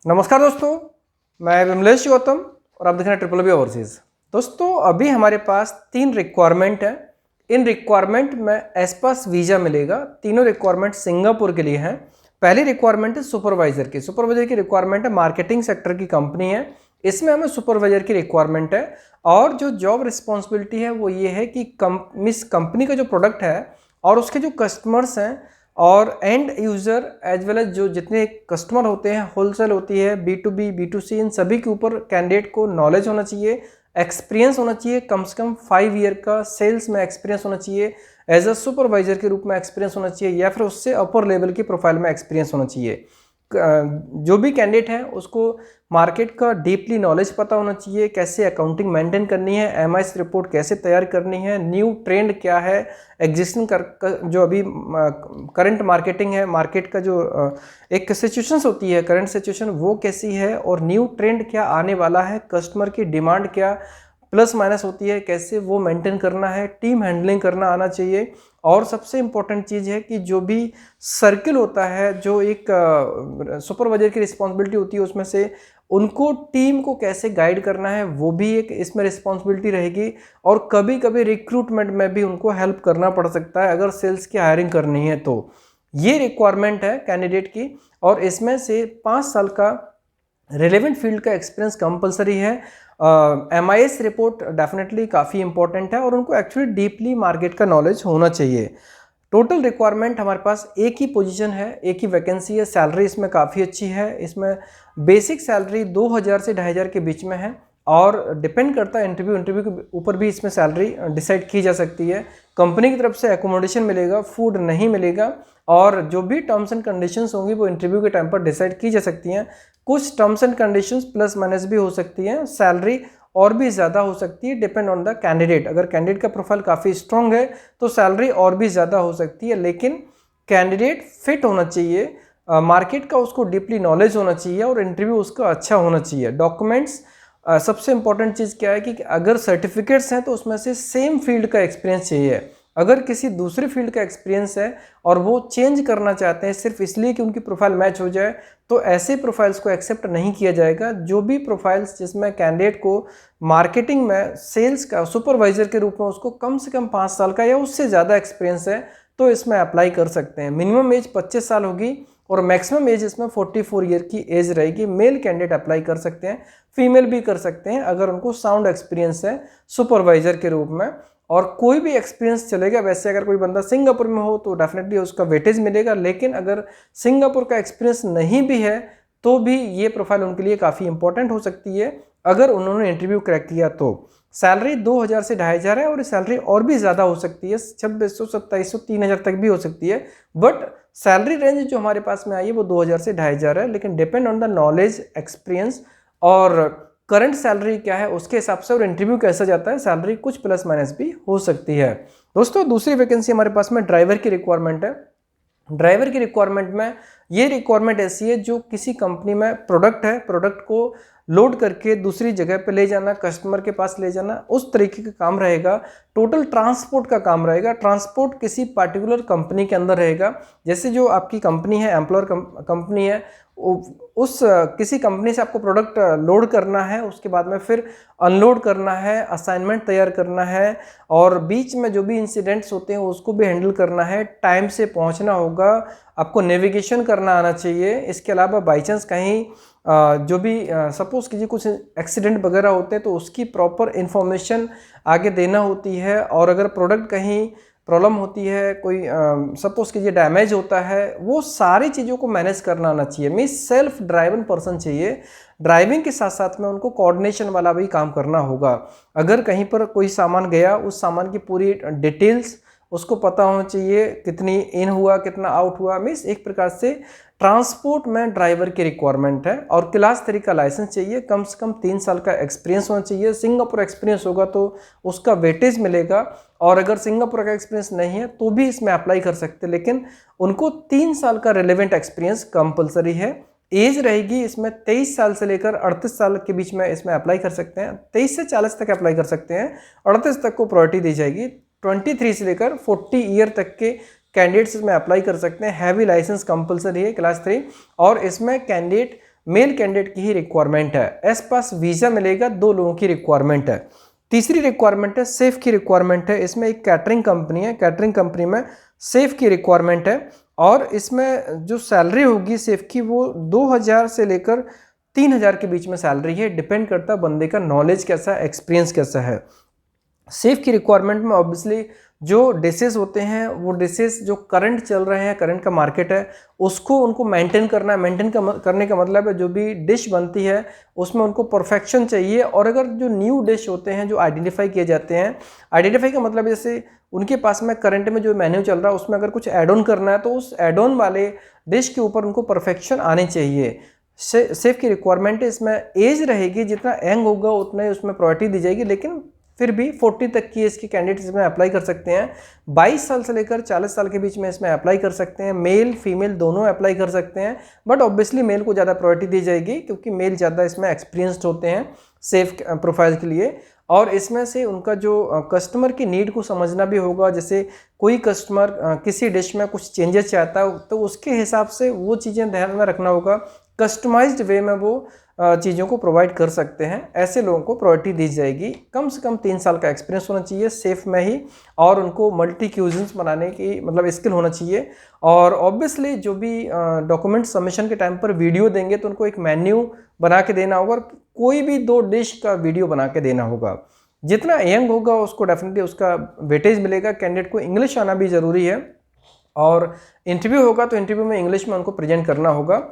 नमस्कार दोस्तों, मैं विमलेश गौतम और आप देख रहे हैं ट्रिपल बी ओवरसीज़। दोस्तों अभी हमारे पास 3 रिक्वायरमेंट है। इन रिक्वायरमेंट में एस्पास वीज़ा मिलेगा। तीनों रिक्वायरमेंट सिंगापुर के लिए हैं। पहली रिक्वायरमेंट है सुपरवाइज़र की। सुपरवाइज़र की रिक्वायरमेंट है, मार्केटिंग सेक्टर की कंपनी है, इसमें हमें सुपरवाइज़र की रिक्वायरमेंट है। और जो जॉब रिस्पॉन्सिबिलिटी है वो ये है कि कंपनी का जो प्रोडक्ट है और उसके जो कस्टमर्स हैं और end user as well as जो जितने कस्टमर होते हैं, होलसेल होती है, B2B, B2C, इन सभी के ऊपर कैंडिडेट को नॉलेज होना चाहिए, एक्सपीरियंस होना चाहिए, कम से कम 5 ईयर का सेल्स में एक्सपीरियंस होना चाहिए, एज अ सुपरवाइजर के रूप में एक्सपीरियंस होना चाहिए या फिर उससे अपर लेवल की प्रोफाइल में एक्सपीरियंस होना चाहिए। जो भी कैंडिडेट है उसको मार्केट का डीपली नॉलेज पता होना चाहिए, कैसे अकाउंटिंग मेंटेन करनी है, एमआईएस रिपोर्ट कैसे तैयार करनी है, न्यू ट्रेंड क्या है, एग्जिस्टिंग जो अभी करंट मार्केटिंग है, मार्केट का जो एक सिचुएशंस होती है, करंट सिचुएशन वो कैसी है और न्यू ट्रेंड क्या आने वाला है, कस्टमर की डिमांड क्या प्लस माइनस होती है, कैसे वो मेंटेन करना है, टीम हैंडलिंग करना आना चाहिए। और सबसे इम्पोर्टेंट चीज़ है कि जो भी सर्किल होता है, जो एक सुपरवाइजर की रिस्पॉन्सिबिलिटी होती है, उसमें से उनको टीम को कैसे गाइड करना है वो भी एक इसमें रिस्पॉन्सिबिलिटी रहेगी। और कभी कभी रिक्रूटमेंट में भी उनको हेल्प करना पड़ सकता है अगर सेल्स की हायरिंग करनी है तो। ये रिक्वायरमेंट है कैंडिडेट की और इसमें से 5 साल का रिलेवेंट फील्ड का एक्सपीरियंस कंपलसरी है। एमआईएस रिपोर्ट डेफिनेटली काफ़ी इंपॉर्टेंट है और उनको एक्चुअली डीपली मार्केट का नॉलेज होना चाहिए। टोटल रिक्वायरमेंट हमारे पास एक ही पोजीशन है, एक ही वैकेंसी है। सैलरी इसमें काफ़ी अच्छी है। इसमें बेसिक सैलरी 2000 से 2500 के बीच में है और डिपेंड करता है इंटरव्यू के ऊपर भी इसमें सैलरी डिसाइड की जा सकती है। कंपनी की तरफ से एकोमोडेशन मिलेगा, फूड नहीं मिलेगा और जो भी टर्म्स एंड कंडीशंस होंगी वो इंटरव्यू के टाइम पर डिसाइड की जा सकती हैं। कुछ terms and conditions plus minus भी हो सकती हैं, सैलरी और भी ज़्यादा हो सकती है, डिपेंड ऑन द कैंडिडेट। अगर कैंडिडेट का प्रोफाइल काफ़ी स्ट्रॉन्ग है तो सैलरी और भी ज़्यादा हो सकती है, लेकिन कैंडिडेट फिट होना चाहिए, मार्केट का उसको डीपली नॉलेज होना चाहिए और इंटरव्यू उसका अच्छा होना चाहिए। डॉक्यूमेंट्स सबसे इंपॉर्टेंट चीज़ क्या है कि अगर सर्टिफिकेट्स हैं तो उसमें से सेम फील्ड का एक्सपीरियंस चाहिए। अगर किसी दूसरे फील्ड का एक्सपीरियंस है और वो चेंज करना चाहते हैं सिर्फ इसलिए कि उनकी प्रोफाइल मैच हो जाए, तो ऐसे प्रोफाइल्स को एक्सेप्ट नहीं किया जाएगा। जो भी प्रोफाइल्स जिसमें कैंडिडेट को मार्केटिंग में सेल्स का सुपरवाइजर के रूप में उसको कम से कम 5 साल का या उससे ज़्यादा एक्सपीरियंस है तो इसमें अप्लाई कर सकते हैं। मिनिमम एज 25 साल होगी और मैक्सिमम एज इसमें 44 ईयर की एज रहेगी। मेल कैंडिडेट अप्लाई कर सकते हैं, फीमेल भी कर सकते हैं अगर उनको साउंड एक्सपीरियंस है सुपरवाइजर के रूप में। और कोई भी एक्सपीरियंस चलेगा। वैसे अगर कोई बंदा सिंगापुर में हो तो डेफिनेटली उसका वेटेज मिलेगा, लेकिन अगर सिंगापुर का एक्सपीरियंस नहीं भी है तो भी ये प्रोफाइल उनके लिए काफ़ी इंपॉर्टेंट हो सकती है अगर उन्होंने इंटरव्यू क्रैक किया तो। सैलरी 2000 से 2500 है और सैलरी और भी ज़्यादा हो सकती है, 2600, 2700, 3000 तक भी हो सकती है। बट सैलरी रेंज जो हमारे पास में आई है वो 2000 से 2500 है, लेकिन depend on the knowledge, experience और करंट सैलरी क्या है उसके हिसाब से और इंटरव्यू कैसा जाता है, सैलरी कुछ प्लस माइनस भी हो सकती है। दोस्तों दूसरी वैकेंसी हमारे पास में ड्राइवर की रिक्वायरमेंट है। ड्राइवर की रिक्वायरमेंट में ये रिक्वायरमेंट ऐसी है जो किसी कंपनी में प्रोडक्ट है, प्रोडक्ट को लोड करके दूसरी जगह पे ले जाना, कस्टमर के पास ले जाना, उस तरीके का काम रहेगा। टोटल ट्रांसपोर्ट का काम रहेगा। ट्रांसपोर्ट किसी पार्टिकुलर कंपनी के अंदर रहेगा। जैसे जो आपकी कंपनी है, एम्प्लॉयर कंपनी है, उस किसी कंपनी से आपको प्रोडक्ट लोड करना है, उसके बाद में फिर अनलोड करना है, असाइनमेंट तैयार करना है और बीच में जो भी इंसिडेंट्स होते हैं उसको भी हैंडल करना है। टाइम से पहुंचना होगा, आपको नेविगेशन करना आना चाहिए। इसके अलावा बाई चांस कहीं जो भी सपोज कीजिए कुछ एक्सीडेंट वगैरह होते हैं तो उसकी प्रॉपर इन्फॉर्मेशन आगे देना होती है। और अगर प्रोडक्ट कहीं प्रॉब्लम होती है, कोई सपोज कीजिए डैमेज होता है, वो सारी चीज़ों को मैनेज करना आना चाहिए। मीन्स सेल्फ ड्राइवन पर्सन चाहिए। ड्राइविंग के साथ साथ में उनको कोऑर्डिनेशन वाला भी काम करना होगा। अगर कहीं पर कोई सामान गया, उस सामान की पूरी डिटेल्स उसको पता होना चाहिए, कितनी इन हुआ, कितना आउट हुआ। मीन्स एक प्रकार से ट्रांसपोर्ट में ड्राइवर की रिक्वायरमेंट है और क्लास 3 का लाइसेंस चाहिए, कम से कम 3 साल का एक्सपीरियंस होना चाहिए। सिंगापुर एक्सपीरियंस होगा तो उसका वेटेज मिलेगा और अगर सिंगापुर का एक्सपीरियंस नहीं है तो भी इसमें अप्लाई कर सकते हैं, लेकिन उनको 3 साल का रिलेवेंट एक्सपीरियंस कंपलसरी है। एज रहेगी इसमें 23 साल से लेकर 38 साल के बीच में इसमें अप्लाई कर सकते हैं। 23 से 40 तक अप्लाई कर सकते हैं, 38 तक को प्रायोरिटी दी जाएगी। 23 से लेकर 40 ईयर तक के कैंडिडेट्स इसमें अप्लाई कर सकते हैं। हैवी लाइसेंस कंपलसरी है क्लास 3 और इसमें कैंडिडेट मेल कैंडिडेट की ही रिक्वायरमेंट है। एस पास वीज़ा मिलेगा 2 लोगों की रिक्वायरमेंट है। तीसरी रिक्वायरमेंट है सेफ की रिक्वायरमेंट है। इसमें एक कैटरिंग कंपनी है, कैटरिंग कंपनी में सेफ की रिक्वायरमेंट है और इसमें जो सैलरी होगी सेफ की वो 2000 से लेकर 3000 के बीच में सैलरी है। डिपेंड करता है बंदे का नॉलेज कैसा है, एक्सपीरियंस कैसा है। सेफ की रिक्वायरमेंट में ऑब्वियसली जो डिशेस होते हैं वो डिशेस जो करंट चल रहे हैं, करंट का मार्केट है उसको उनको मेंटेन करना है। मेंटेन करने का मतलब है जो भी डिश बनती है उसमें उनको परफेक्शन चाहिए। और अगर जो न्यू डिश होते हैं जो आइडेंटिफाई किए जाते हैं, आइडेंटिफाई का मतलब जैसे उनके पास में करंट में जो मेन्यू चल रहा है उसमें अगर कुछ एड ऑन करना है तो उस एड ऑन वाले डिश के ऊपर उनको परफेक्शन आने चाहिए। सेफ की रिक्वायरमेंट है। इसमें एज रहेगी, जितना यंग होगा उतना ही उसमें प्रायोरिटी दी जाएगी, लेकिन फिर भी 40 तक की एज के कैंडिडेट इसमें अप्लाई कर सकते हैं। 22 साल से लेकर 40 साल के बीच में इसमें अप्लाई कर सकते हैं। मेल फीमेल दोनों अप्लाई कर सकते हैं, बट ऑब्वियसली मेल को ज़्यादा प्रायोरिटी दी जाएगी क्योंकि मेल ज़्यादा इसमें एक्सपीरियंस्ड होते हैं सेफ प्रोफाइल के लिए। और इसमें से उनका जो कस्टमर की नीड को समझना भी होगा। जैसे कोई कस्टमर किसी डिश में कुछ चेंजेस चाहता है तो उसके हिसाब से वो चीज़ें ध्यान में रखना होगा, कस्टमाइज्ड वे में वो चीज़ों को प्रोवाइड कर सकते हैं। ऐसे लोगों को प्रायोरिटी दी जाएगी। कम से कम 3 साल का एक्सपीरियंस होना चाहिए सेफ में ही, और उनको मल्टी क्यूजन्स बनाने की मतलब स्किल होना चाहिए। और ऑब्वियसली जो भी डॉक्यूमेंट सबमिशन के टाइम पर वीडियो देंगे तो उनको एक मेन्यू बना के देना होगा और कोई भी 2 डिश का वीडियो बना के देना होगा। जितना यंग होगा उसको डेफिनेटली उसका वेटेज मिलेगा। कैंडिडेट को इंग्लिश आना भी ज़रूरी है और इंटरव्यू होगा तो इंटरव्यू में इंग्लिश में उनको प्रेजेंट करना होगा।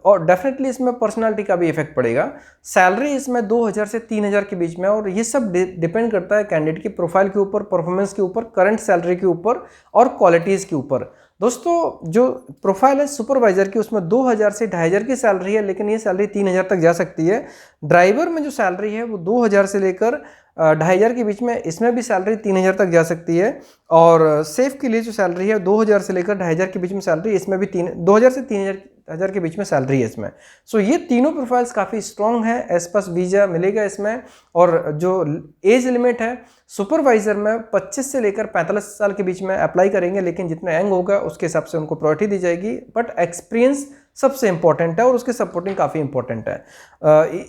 और डेफिनेटली इसमें पर्सनालिटी का भी इफेक्ट पड़ेगा। सैलरी इसमें 2000 से 3000 के बीच में, और ये सब डिपेंड करता है कैंडिडेट की प्रोफाइल के ऊपर, परफॉर्मेंस के ऊपर, करंट सैलरी के ऊपर और क्वालिटीज़ के ऊपर। दोस्तों जो प्रोफाइल है सुपरवाइजर की उसमें 2000 से 2500 की सैलरी है, लेकिन ये सैलरी 3000 तक जा सकती है। ड्राइवर में जो सैलरी है वो 2000 से लेकर 2500 के बीच में, इसमें भी सैलरी 3000 तक जा सकती है। और सेफ के लिए जो सैलरी है 2000 से लेकर 2500 के बीच में सैलरी, इसमें भी 2000 से 3000 के बीच में सैलरी है इसमें। सो ये तीनों प्रोफाइल्स काफ़ी स्ट्रॉन्ग है। एस पास वीज़ा मिलेगा इसमें। और जो एज लिमिट है सुपरवाइजर में 25 से लेकर 45 साल के बीच में अप्लाई करेंगे, लेकिन जितना यंग होगा उसके हिसाब से उनको प्रायोरिटी दी जाएगी। बट एक्सपीरियंस सबसे इंपॉर्टेंट है और उसके सपोर्टिंग काफ़ी इंपॉर्टेंट है।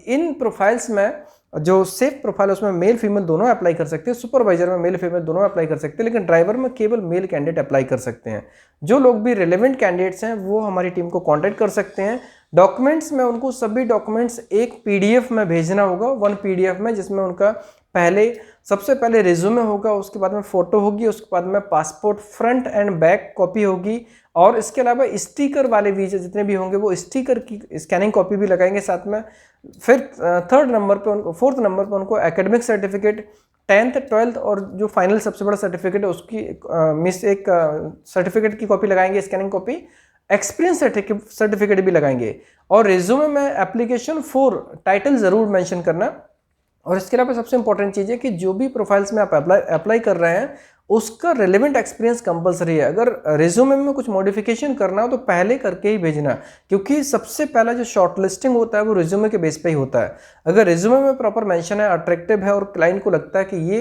इन प्रोफाइल्स में जो सेफ प्रोफाइल है उसमें मेल फीमेल दोनों अप्लाई कर सकते हैं। सुपरवाइजर में मेल फीमेल दोनों अप्लाई कर सकते हैं, लेकिन ड्राइवर में केवल मेल कैंडिडेट अप्लाई कर सकते हैं। जो लोग भी रिलेवेंट कैंडिडेट्स हैं वो हमारी टीम को कांटेक्ट कर सकते हैं। डॉक्यूमेंट्स में उनको सभी डॉक्यूमेंट्स एक पीडीएफ में भेजना होगा, 1 पीडीएफ में, जिसमें उनका सबसे पहले रिज्यूमे होगा, उसके बाद में फ़ोटो होगी, उसके बाद में passport front end back copy होगी, और इसके अलावा स्टिकर वाले वीज़ा जितने भी होंगे वो स्टिकर की स्कैनिंग कॉपी भी लगाएंगे साथ में। फिर 4th नंबर पे उनको एकेडमिक सर्टिफिकेट, 10th 12th और जो फाइनल सबसे बड़ा सर्टिफिकेट है उसकी एक सर्टिफिकेट की कॉपी लगाएंगे, स्कैनिंग कॉपी। एक्सपीरियंस सर्टिफिकेट भी लगाएंगे। और रिज्यूमे में एप्लीकेशन 4 टाइटल ज़रूर मेंशन करना। और इसके अलावा सबसे इंपॉर्टेंट चीज़ है कि जो भी प्रोफाइल्स में आप अप्लाई कर रहे हैं उसका रिलेवेंट एक्सपीरियंस कंपलसरी है। अगर रिज्यूमे में कुछ मॉडिफिकेशन करना हो तो पहले करके ही भेजना, क्योंकि सबसे पहला जो शॉर्ट लिस्टिंग होता है वो रिज्यूमे के बेस पे ही होता है। अगर रिज्यूमे में प्रॉपर मेंशन है, अट्रैक्टिव है और क्लाइंट को लगता है कि ये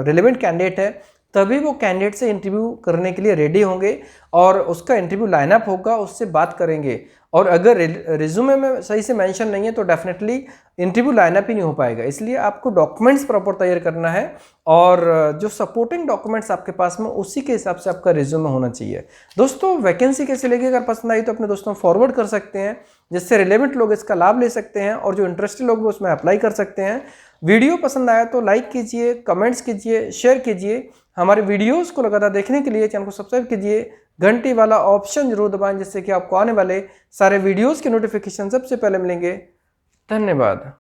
रिलेवेंट कैंडिडेट है, तभी वो कैंडिडेट से इंटरव्यू करने के लिए रेडी होंगे और उसका इंटरव्यू लाइनअप होगा, उससे बात करेंगे। और अगर रिज्यूमे में सही से मेंशन नहीं है तो डेफिनेटली इंटरव्यू लाइनअप ही नहीं हो पाएगा। इसलिए आपको डॉक्यूमेंट्स प्रॉपर तैयार करना है और जो सपोर्टिंग डॉक्यूमेंट्स आपके पास में उसी के हिसाब से आपका रिज्यूमे होना चाहिए। दोस्तों वैकेंसी कैसे लेगी, अगर पसंद आई तो अपने दोस्तों फॉरवर्ड कर सकते हैं, जिससे रिलेवेंट लोग इसका लाभ ले सकते हैं और जो इंटरेस्टेड लोग उसमें अप्लाई कर सकते हैं। वीडियो पसंद आया तो लाइक कीजिए, कमेंट्स कीजिए, शेयर कीजिए। हमारे वीडियोस को लगातार देखने के लिए चैनल को सब्सक्राइब कीजिए, घंटी वाला ऑप्शन जरूर दबाएं, जिससे कि आपको आने वाले सारे वीडियोस के नोटिफिकेशन सबसे पहले मिलेंगे। धन्यवाद।